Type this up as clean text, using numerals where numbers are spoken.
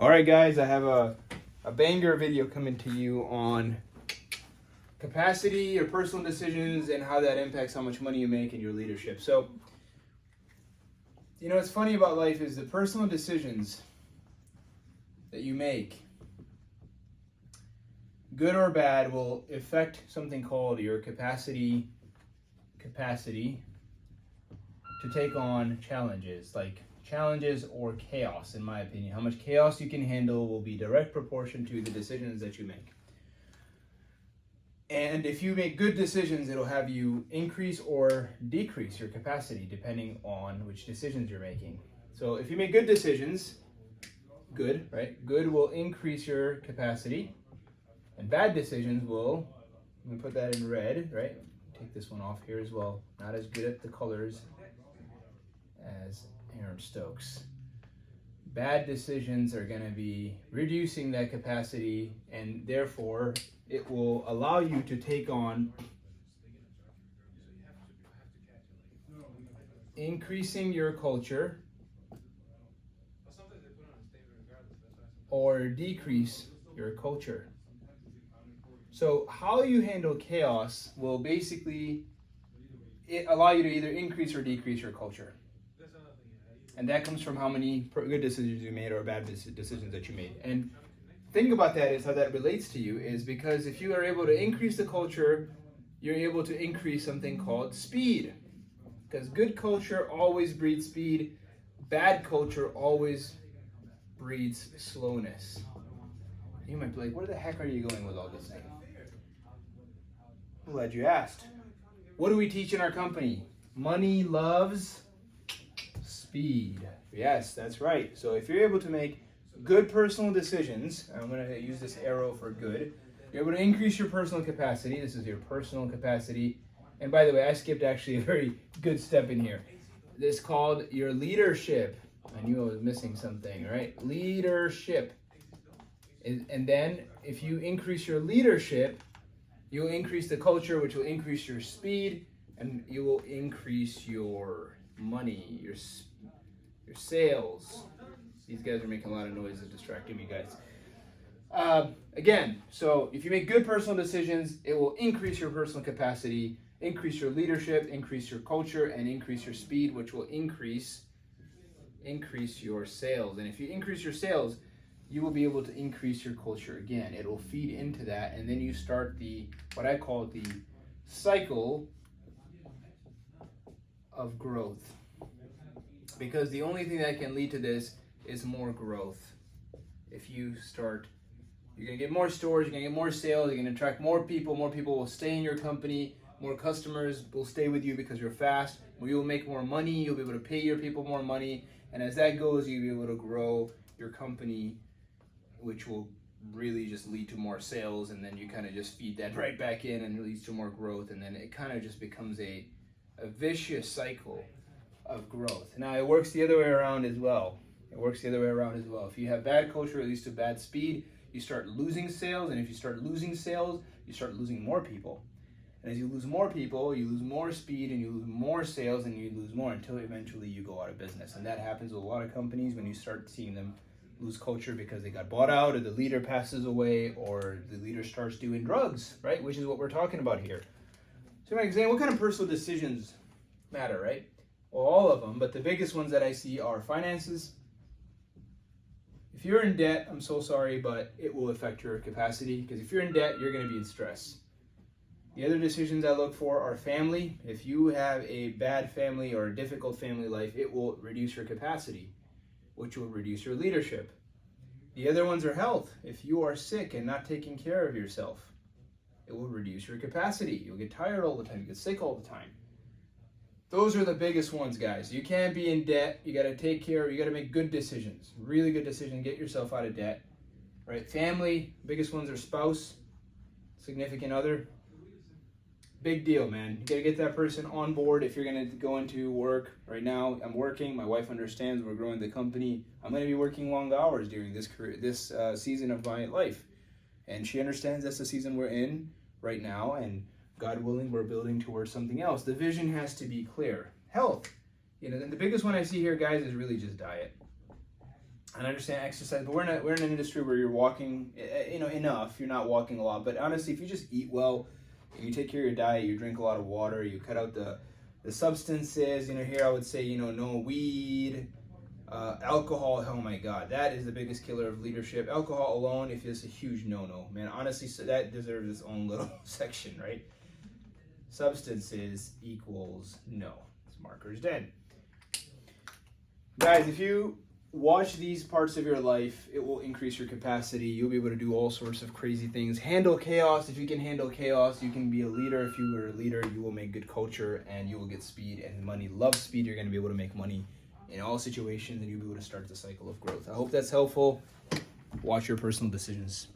All right, guys, I have a banger video coming to you on capacity, your personal decisions, and how that impacts how much money you make in your leadership. So, what's funny about life is the personal decisions that you make, good or bad, will affect something called your capacity to take on challenges, like challenges or chaos, in my opinion. How much chaos you can handle will be direct proportion to the decisions that you make. And if you make good decisions, it'll have you increase or decrease your capacity depending on which decisions you're making. So if you make good decisions, good, right? Good will increase your capacity, and bad decisions will, I'm gonna put that in red, right? Take this one off here as well. Not as good at the colors as Aaron Stokes. Bad decisions are going to be reducing that capacity, and therefore it will allow you to take on increasing your culture or decrease your culture. So how you handle chaos will basically allow you to either increase or decrease your culture. And that comes from how many good decisions you made or bad decisions that you made. And think about that is how that relates to you is because if you are able to increase the culture, you're able to increase something called speed. Because good culture always breeds speed. Bad culture always breeds slowness. You might be like, where the heck are you going with all this thing? I'm glad you asked. What do we teach in our company? Money loves speed. Yes, that's right. So if you're able to make good personal decisions, I'm going to use this arrow for good, you're able to increase your personal capacity. This is your personal capacity. And by the way, I skipped actually a very good step in here. This is called your leadership. I knew I was missing something, right? Leadership. And then if you increase your leadership, you'll increase the culture, which will increase your speed, and you will increase your money, your sales. These guys are making a lot of noise and distracting me, guys. Again, so if you make good personal decisions, it will increase your personal capacity, increase your leadership, increase your culture, and increase your speed, which will increase your sales. And if you increase your sales, you will be able to increase your culture again. It will feed into that, and then you start what I call the cycle of growth. Because the only thing that can lead to this is more growth. If you start, you're going to get more stores, you're going to get more sales, you're going to attract more people will stay in your company, more customers will stay with you because you're fast, you will make more money, you'll be able to pay your people more money, and as that goes, you'll be able to grow your company, which will really just lead to more sales, and then you kind of just feed that right back in and it leads to more growth, and then it kind of just becomes a vicious cycle of growth. Now it works the other way around as well. If you have bad culture, it leads to bad speed. You start losing sales, and if you start losing sales, you start losing more people. And as you lose more people, you lose more speed, and you lose more sales, and you lose more until eventually you go out of business. And that happens with a lot of companies when you start seeing them lose culture because they got bought out, or the leader passes away, or the leader starts doing drugs, right? Which is what we're talking about here. So Mike, Zain, what kind of personal decisions matter, right? Well, all of them, but the biggest ones that I see are finances. If you're in debt, I'm so sorry, but it will affect your capacity, because if you're in debt, you're going to be in stress. The other decisions I look for are family. If you have a bad family or a difficult family life, it will reduce your capacity, which will reduce your leadership. The other ones are health. If you are sick and not taking care of yourself, it will reduce your capacity. You'll get tired all the time. You get sick all the time. Those are the biggest ones, guys. You can't be in debt. You got to take care. You got to make good decisions, really good decisions. Get yourself out of debt, right? Family, biggest ones are spouse, significant other. Big deal, man. You got to get that person on board if you're going to go into work. Right now, I'm working. My wife understands we're growing the company. I'm going to be working long hours during this season of my life. And she understands that's the season we're in right now. And God willing, we're building towards something else. The vision has to be clear. Health. And the biggest one I see here, guys, is really just diet. I understand exercise, but we're in an industry where you're walking, enough. You're not walking a lot, but honestly, if you just eat well, and you take care of your diet, you drink a lot of water, you cut out the substances. Here I would say, no weed, alcohol. Oh my God, that is the biggest killer of leadership. Alcohol alone, if it's a huge no, man. Honestly, so that deserves its own little section, right? Substances equals no. This marker's dead. Guys, if you watch these parts of your life, it will increase your capacity. You'll be able to do all sorts of crazy things. Handle chaos. If you can handle chaos, you can be a leader. If you are a leader, you will make good culture and you will get speed and money. Love speed. You're going to be able to make money in all situations and you'll be able to start the cycle of growth. I hope that's helpful. Watch your personal decisions.